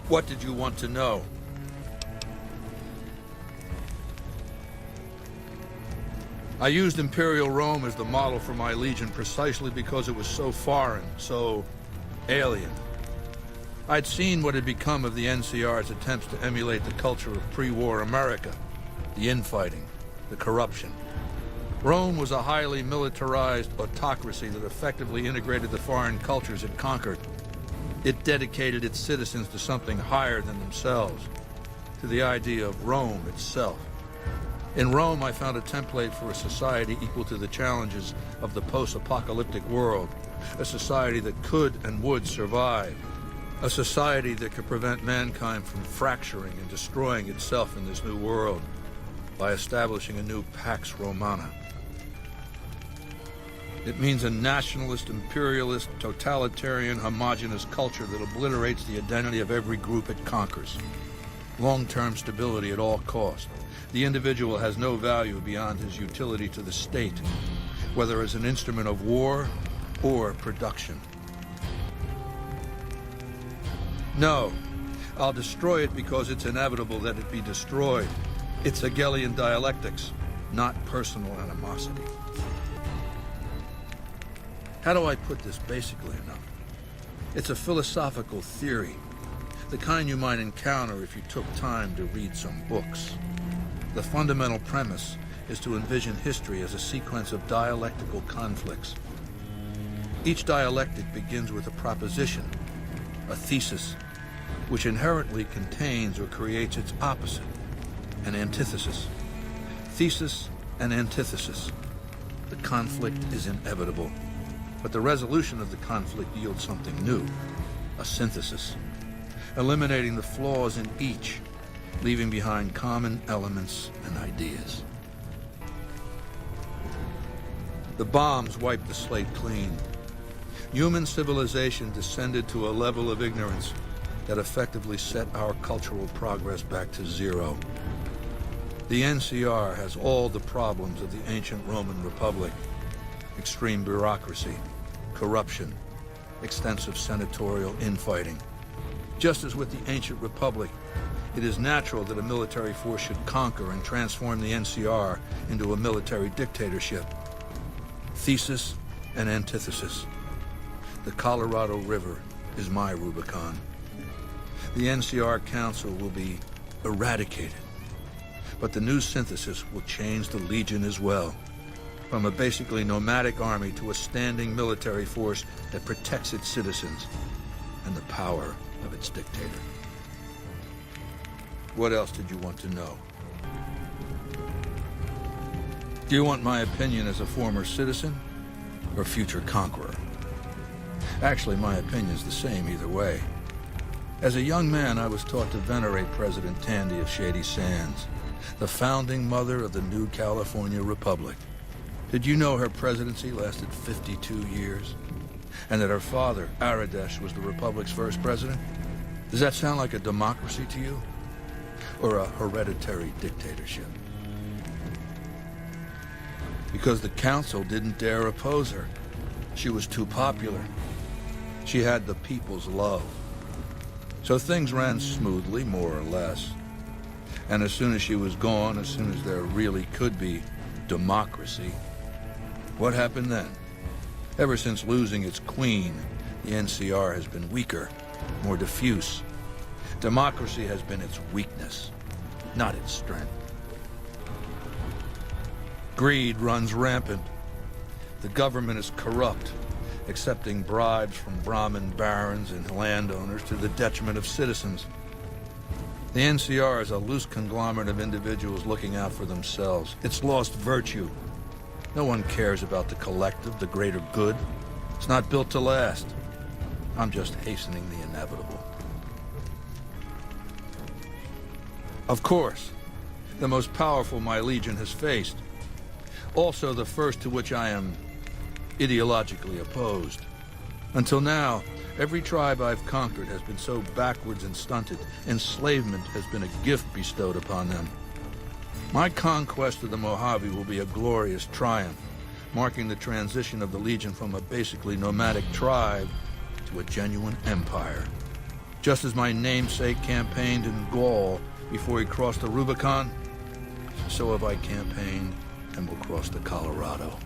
What did you want to know? I used Imperial Rome as the model for my legion precisely because it was so foreign, so alien. I'd seen what had become of the NCR's attempts to emulate the culture of pre-war America, the infighting, the corruption. Rome was a highly militarized autocracy that effectively integrated the foreign cultures it conquered. It dedicated its citizens to something higher than themselves, to the idea of Rome itself. In Rome, I found a template for a society equal to the challenges of the post-apocalyptic world, a society that could and would survive, a society that could prevent mankind from fracturing and destroying itself in this new world by establishing a new Pax Romana. It means a nationalist, imperialist, totalitarian, homogenous culture that obliterates the identity of every group it conquers. Long-term stability at all costs. The individual has no value beyond his utility to the state, whether as an instrument of war or production. No, I'll destroy it because it's inevitable that it be destroyed. It's Hegelian Dialectics, not personal animosity. How do I put this basically enough? It's a philosophical theory, the kind you might encounter if you took time to read some books. The fundamental premise is to envision history as a sequence of dialectical conflicts. Each dialectic begins with a proposition, a thesis, which inherently contains or creates its opposite, an antithesis. Thesis and antithesis. The conflict is inevitable, but the resolution of the conflict yields something new, a synthesis, eliminating the flaws in each, leaving behind common elements and ideas. The bombs wiped the slate clean. Human civilization descended to a level of ignorance that effectively set our cultural progress back to zero. The NCR has all the problems of the ancient Roman Republic: extreme bureaucracy, corruption, extensive senatorial infighting. Just as with the ancient Republic, it is natural that a military force should conquer and transform the NCR into a military dictatorship. Thesis and antithesis. The Colorado River is my Rubicon. The NCR Council will be eradicated, but the new synthesis will change the Legion as well, from a basically nomadic army to a standing military force that protects its citizens and the power of its dictator. What else did you want to know? Do you want my opinion as a former citizen or future conqueror? Actually, my opinion's the same either way. As a young man, I was taught to venerate President Tandy of Shady Sands, the founding mother of the new California Republic. Did you know her presidency lasted 52 years? And that her father, Aradesh, was the Republic's first president? Does that sound like a democracy to you? Or a hereditary dictatorship? Because the council didn't dare oppose her. She was too popular. She had the people's love. So things ran smoothly, more or less. And as soon as she was gone, as soon as there really could be democracy, what happened then? Ever since losing its queen, the NCR has been weaker, more diffuse. Democracy has been its weakness, not its strength. Greed runs rampant. The government is corrupt, accepting bribes from Brahmin barons and landowners to the detriment of citizens. The NCR is a loose conglomerate of individuals looking out for themselves. It's lost virtue. No one cares about the collective, the greater good. It's not built to last. I'm just hastening the inevitable. Of course, the most powerful my legion has faced. Also the first to which I am ideologically opposed. Until now, every tribe I've conquered has been so backwards and stunted, enslavement has been a gift bestowed upon them. My conquest of the Mojave will be a glorious triumph, marking the transition of the Legion from a basically nomadic tribe to a genuine empire. Just as my namesake campaigned in Gaul before he crossed the Rubicon, so have I campaigned and will cross the Colorado.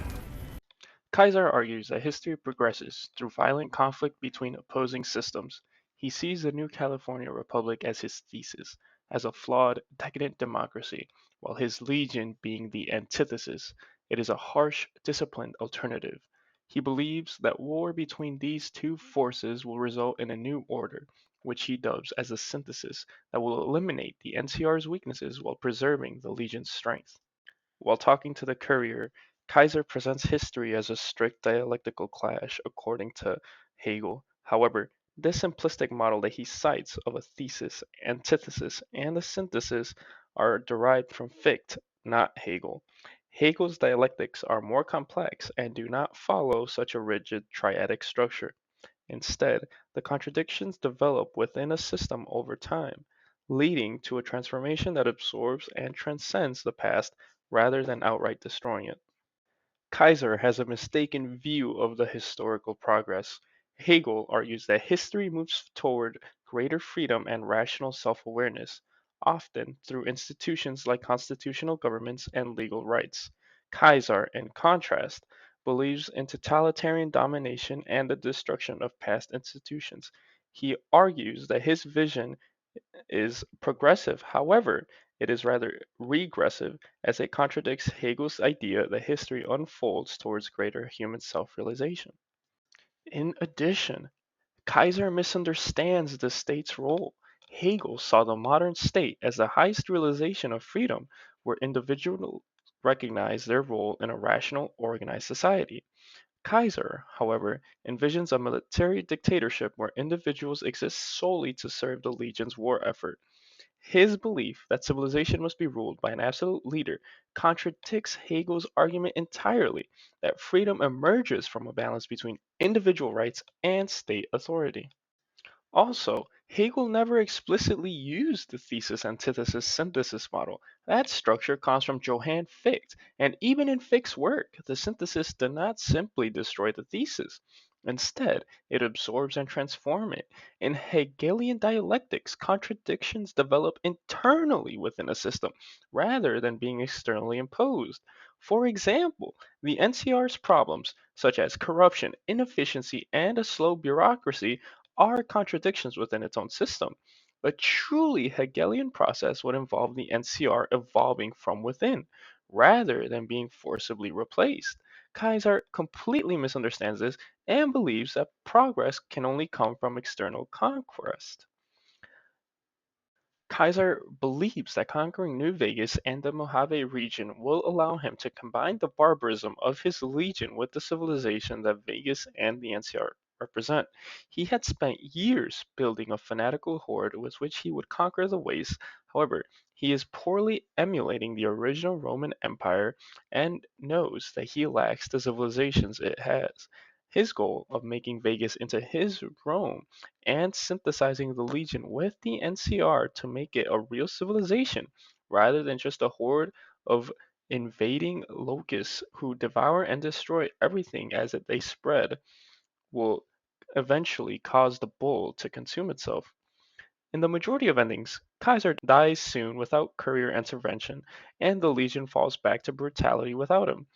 Caesar argues that history progresses through violent conflict between opposing systems. He sees the new California Republic as his thesis, as a flawed, decadent democracy, while his legion being the antithesis. It is a harsh, disciplined alternative. He believes that war between these two forces will result in a new order, which he dubs as a synthesis that will eliminate the NCR's weaknesses while preserving the legion's strength. While talking to the Courier, Kaiser presents history as a strict dialectical clash, according to Hegel. However, this simplistic model that he cites of a thesis, antithesis, and a synthesis are derived from Fichte, not Hegel. Hegel's dialectics are more complex and do not follow such a rigid triadic structure. Instead, the contradictions develop within a system over time, leading to a transformation that absorbs and transcends the past rather than outright destroying it. Kaiser has a mistaken view of the historical progress. Hegel argues that history moves toward greater freedom and rational self awareness, often through institutions like constitutional governments and legal rights. Kaiser, in contrast, believes in totalitarian domination and the destruction of past institutions. He argues that his vision is progressive. However, it is rather regressive as it contradicts Hegel's idea that history unfolds towards greater human self realization. In addition, Kaiser misunderstands the state's role. Hegel saw the modern state as the highest realization of freedom, where individuals recognize their role in a rational, organized society. Kaiser, however, envisions a military dictatorship where individuals exist solely to serve the legion's war effort. His belief that civilization must be ruled by an absolute leader contradicts Hegel's argument entirely that freedom emerges from a balance between individual rights and state authority. Also, Hegel never explicitly used the thesis antithesis synthesis model. That structure comes from Johann Fichte, and even in Fichte's work, the synthesis did not simply destroy the thesis. Instead, it absorbs and transforms it. In Hegelian dialectics, contradictions develop internally within a system rather than being externally imposed. For example, the NCR's problems, such as corruption, inefficiency, and a slow bureaucracy, are contradictions within its own system. A truly Hegelian process would involve the NCR evolving from within, rather than being forcibly replaced. Kaiser completely misunderstands this and believes that progress can only come from external conquest. Kaiser believes that conquering New Vegas and the Mojave region will allow him to combine the barbarism of his legion with the civilization that Vegas and the NCR represent. He had spent years building a fanatical horde with which he would conquer the waste. However, he is poorly emulating the original Roman Empire and knows that he lacks the civilizations it has. His goal of making Vegas into his Rome and synthesizing the Legion with the NCR to make it a real civilization rather than just a horde of invading locusts who devour and destroy everything as they spread will eventually cause the bull to consume itself. In the majority of endings, Kaiser dies soon without courier intervention, and the Legion falls back to brutality without him.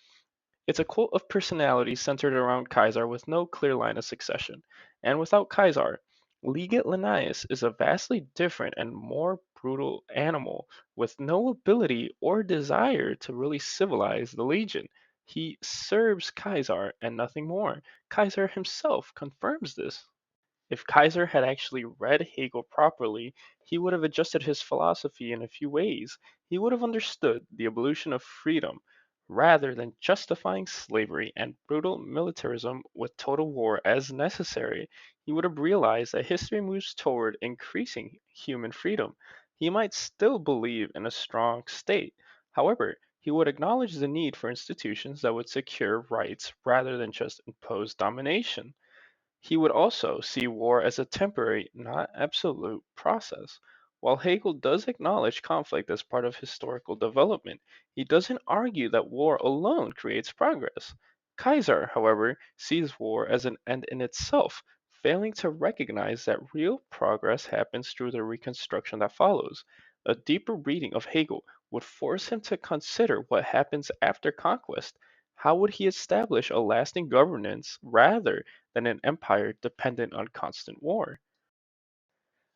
It's a cult of personality centered around Caesar with no clear line of succession. And without Caesar, Legate Linnaeus is a vastly different and more brutal animal with no ability or desire to really civilize the legion. He serves Caesar and nothing more. Caesar himself confirms this. If Kaiser had actually read Hegel properly, he would have adjusted his philosophy in a few ways. He would have understood the evolution of freedom rather than justifying slavery and brutal militarism with total war as necessary. He would have realized that history moves toward increasing human freedom. He might still believe in a strong state. However, he would acknowledge the need for institutions that would secure rights rather than just impose domination. He would also see war as a temporary, not absolute, process. While Hegel does acknowledge conflict as part of historical development, he doesn't argue that war alone creates progress. Kaiser, however, sees war as an end in itself, failing to recognize that real progress happens through the reconstruction that follows. A deeper reading of Hegel would force him to consider what happens after conquest. How would he establish a lasting governance rather than an empire dependent on constant war?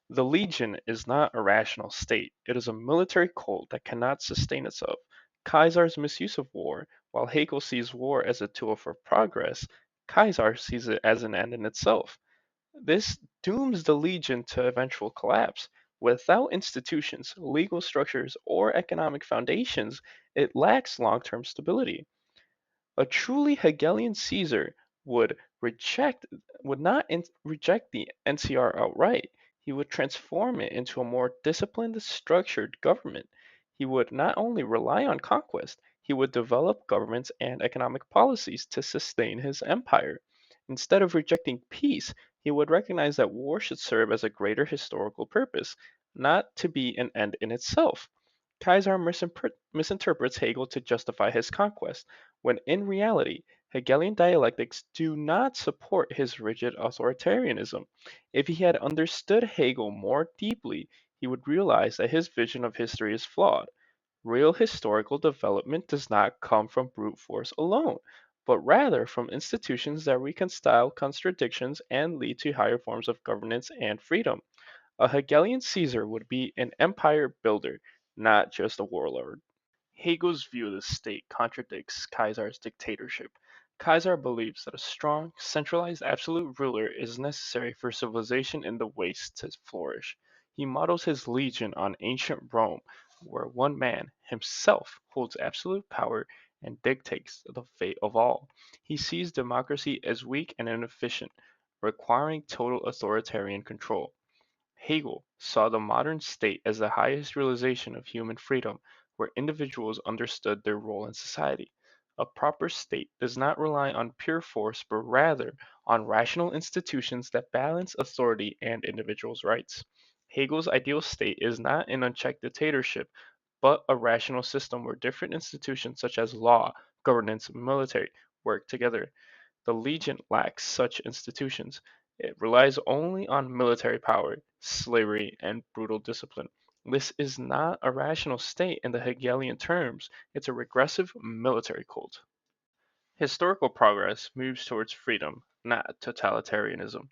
The legion is not a rational state. It is a military cult that cannot sustain itself. Caesar's misuse of war, while Hegel sees war as a tool for progress, Caesar sees it as an end in itself. This dooms the legion to eventual collapse. Without institutions, legal structures, or economic foundations, it lacks long term stability. A truly Hegelian Caesar would reject reject the NCR outright. He would transform it into a more disciplined, structured government. He would not only rely on conquest, he would develop governments and economic policies to sustain his empire. Instead of rejecting peace, he would recognize that war should serve as a greater historical purpose, not to be an end in itself. Caesar misinterprets Hegel to justify his conquest, when in reality, Hegelian dialectics do not support his rigid authoritarianism. If he had understood Hegel more deeply, he would realize that his vision of history is flawed. Real historical development does not come from brute force alone, but rather from institutions that reconcile contradictions and lead to higher forms of governance and freedom. A Hegelian Caesar would be an empire builder, not just a warlord. Hegel's view of the state contradicts Caesar's dictatorship. Caesar believes that a strong, centralized absolute ruler is necessary for civilization in the West to flourish. He models his legion on ancient Rome, where one man, himself, holds absolute power and dictates the fate of all. He sees democracy as weak and inefficient, requiring total authoritarian control. Hegel saw the modern state as the highest realization of human freedom, where individuals understood their role in society. A proper state does not rely on pure force, but rather on rational institutions that balance authority and individuals' rights. Hegel's ideal state is not an unchecked dictatorship, but a rational system where different institutions such as law, governance, and military work together. The Legion lacks such institutions. It relies only on military power, slavery, and brutal discipline. This is not a rational state in the Hegelian terms, it's a regressive military cult. Historical progress moves towards freedom, not totalitarianism.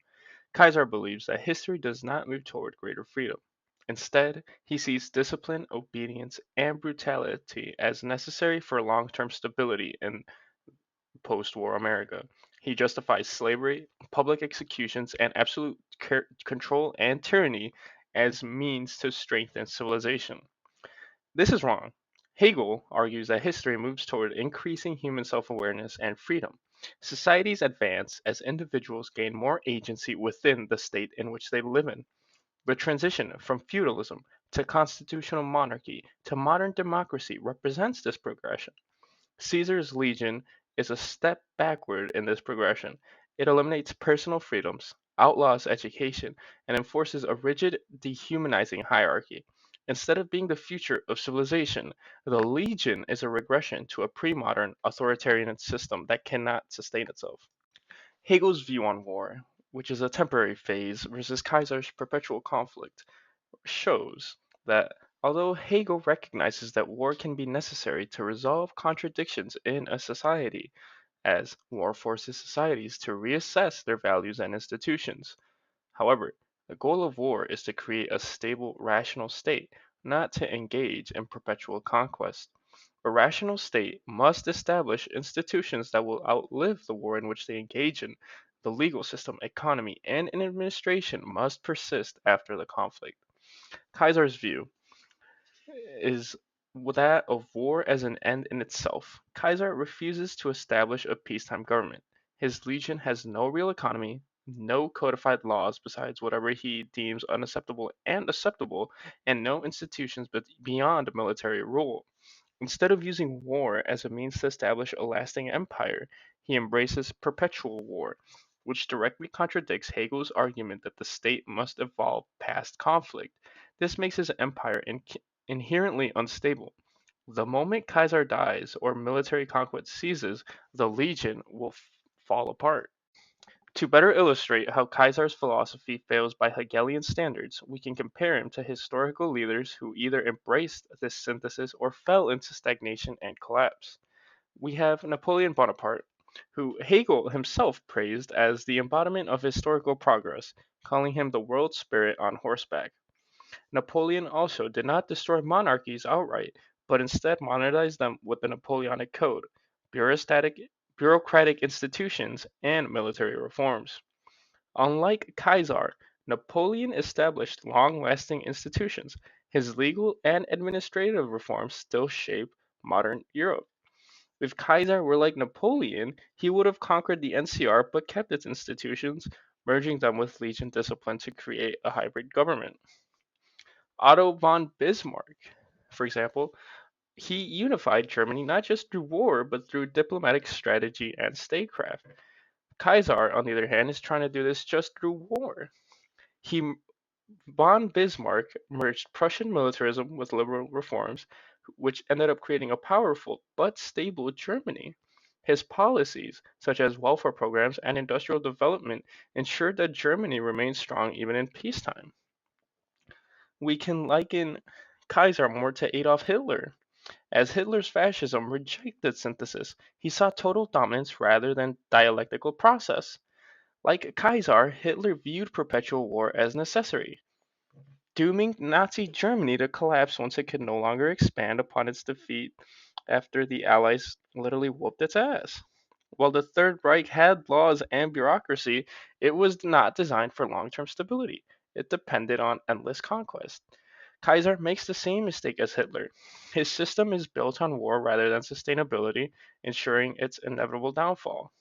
Kaiser believes that history does not move toward greater freedom. Instead, he sees discipline, obedience, and brutality as necessary for long term stability in post war America. He justifies slavery, public executions, and absolute control and tyranny as means to strengthen civilization. This is wrong. Hegel argues that history moves toward increasing human self awareness and freedom. Societies advance as individuals gain more agency within the state in which they live in. The transition from feudalism to constitutional monarchy to modern democracy represents this progression. Caesar's legion is a step backward in this progression. It eliminates personal freedoms, outlaws education, and enforces a rigid, dehumanizing hierarchy. Instead of being the future of civilization, the legion is a regression to a pre modern authoritarian system that cannot sustain itself. Hegel's view on war, which is a temporary phase, versus Kaiser's perpetual conflict, shows that although Hegel recognizes that war can be necessary to resolve contradictions in a society, as war forces societies to reassess their values and institutions. However, the goal of war is to create a stable, rational state, not to engage in perpetual conquest. A rational state must establish institutions that will outlive the war in which they engage in. The legal system, economy, and an administration must persist after the conflict. Kaiser's view is that of war as an end in itself. Kaiser refuses to establish a peacetime government. His legion has no real economy, no codified laws besides whatever he deems unacceptable and acceptable, and no institutions but beyond military rule. Instead of using war as a means to establish a lasting empire, he embraces perpetual war, which directly contradicts Hegel's argument that the state must evolve past conflict. This makes his empire inherently unstable. The moment Caesar dies or military conquest ceases, the legion will fall apart. To better illustrate how Caesar's philosophy fails by Hegelian standards, we can compare him to historical leaders who either embraced this synthesis or fell into stagnation and collapse. We have Napoleon Bonaparte, who Hegel himself praised as the embodiment of historical progress, calling him the world spirit on horseback. Napoleon also did not destroy monarchies outright, but instead modernized them with the Napoleonic Code, bureaucratic, bureaucratic institutions, and military reforms. Unlike Caesar, Napoleon established long lasting institutions. His legal and administrative reforms still shape modern Europe. If Caesar were like Napoleon, he would have conquered the NCR but kept its institutions, merging them with legion discipline to create a hybrid government. Otto von Bismarck, for example, he unified Germany not just through war but through diplomatic strategy and statecraft. Caesar, on the other hand, is trying to do this just through war. He Von Bismarck merged Prussian militarism with liberal reforms, which ended up creating a powerful but stable Germany. His policies, such as welfare programs and industrial development, ensured that Germany remained strong even in peacetime. We can liken Kaiser more to Adolf Hitler, as Hitler's fascism rejected synthesis. He saw total dominance rather than dialectical process. Like Kaiser, Hitler viewed perpetual war as necessary, dooming Nazi Germany to collapse once it could no longer expand upon its defeat after the Allies literally whooped its ass. While the Third Reich had laws and bureaucracy, it was not designed for long term stability. It depended on endless conquest. Kaiser makes the same mistake as Hitler. His system is built on war rather than sustainability, ensuring its inevitable downfall.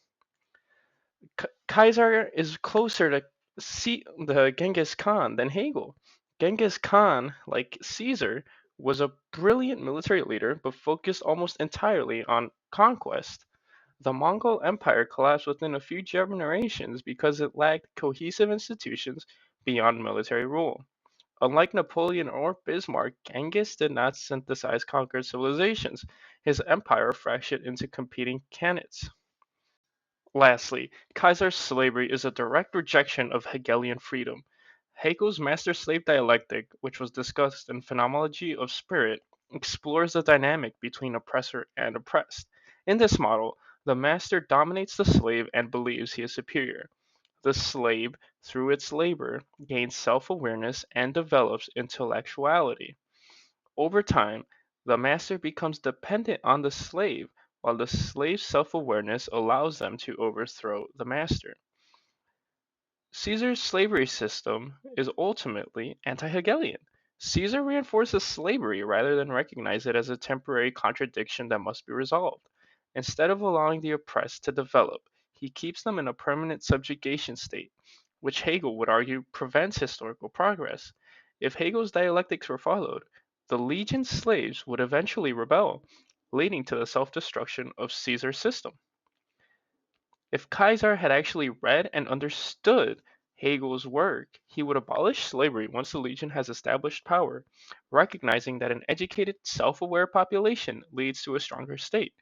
Kaiser is closer to the Genghis Khan than Hegel. Genghis Khan, like Caesar, was a brilliant military leader but focused almost entirely on conquest. The Mongol Empire collapsed within a few generations because it lacked cohesive institutions beyond military rule. Unlike Napoleon or Bismarck, Genghis did not synthesize conquered civilizations. His empire fractured into competing khanates. Lastly, Caesar's slavery is a direct rejection of Hegelian freedom. Hegel's master slave dialectic, which was discussed in Phenomenology of Spirit, explores the dynamic between oppressor and oppressed. In this model, the master dominates the slave and believes he is superior. The slave, through its labor, gains self awareness and develops intellectuality. Over time, the master becomes dependent on the slave, while the slave's self awareness allows them to overthrow the master. Caesar's slavery system is ultimately anti Hegelian. Caesar reinforces slavery rather than recognize it as a temporary contradiction that must be resolved. Instead of allowing the oppressed to develop, he keeps them in a permanent subjugation state, which Hegel would argue prevents historical progress. If Hegel's dialectics were followed, the legion slaves would eventually rebel, leading to the self destruction of Caesar's system. If Caesar had actually read and understood Hegel's work, he would abolish slavery once the legion has established power, recognizing that an educated, self aware population leads to a stronger state.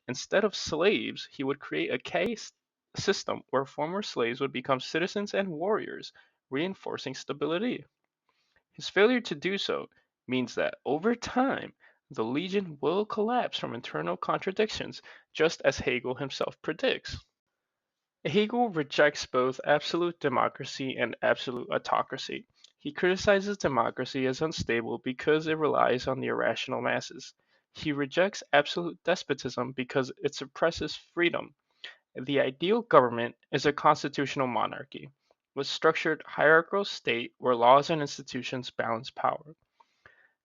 Instead of slaves, he would create a caste system where former slaves would become citizens and warriors, reinforcing stability. His failure to do so means that over time, the legion will collapse from internal contradictions, just as Hegel himself predicts. Hegel rejects both absolute democracy and absolute autocracy. He criticizes democracy as unstable because it relies on the irrational masses. He rejects absolute despotism because it suppresses freedom. The ideal government is a constitutional monarchy, with structured hierarchical state where laws and institutions balance power.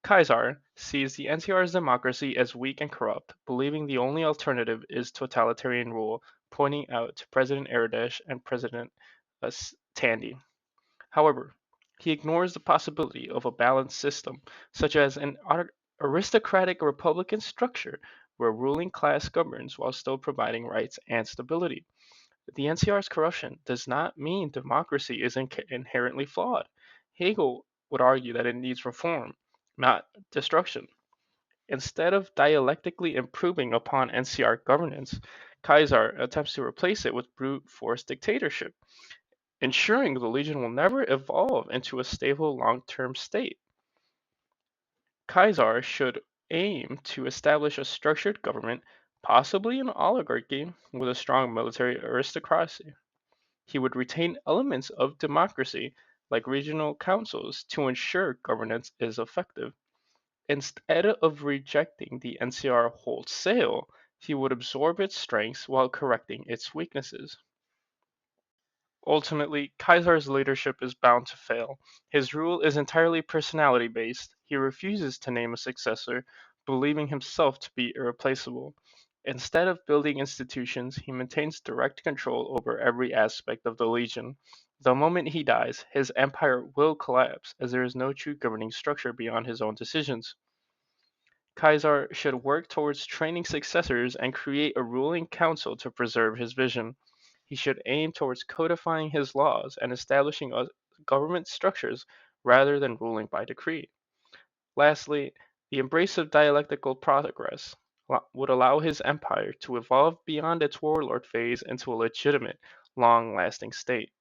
Caesar sees the NCR's democracy as weak and corrupt, believing the only alternative is totalitarian rule, pointing out to President Erdesh and President Tandy. However, he ignores the possibility of a balanced system, such as an aristocratic republican structure where ruling class governs while still providing rights and stability. The NCR's corruption does not mean democracy is inherently flawed. Hegel would argue that it needs reform, not destruction. Instead of dialectically improving upon NCR governance, Caesar attempts to replace it with brute force dictatorship, ensuring the legion will never evolve into a stable long-term state. Caesar should aim to establish a structured government, possibly an oligarchy, with a strong military aristocracy. He would retain elements of democracy, like regional councils, to ensure governance is effective. Instead of rejecting the NCR wholesale, he would absorb its strengths while correcting its weaknesses. Ultimately, Caesar's leadership is bound to fail. His rule is entirely personality based. He refuses to name a successor, believing himself to be irreplaceable. Instead of building institutions, he maintains direct control over every aspect of the legion. The moment he dies, his empire will collapse, as there is no true governing structure beyond his own decisions. Caesar should work towards training successors and create a ruling council to preserve his vision. He should aim towards codifying his laws and establishing government structures rather than ruling by decree. Lastly, the embrace of dialectical progress would allow his empire to evolve beyond its warlord phase into a legitimate, long lasting state.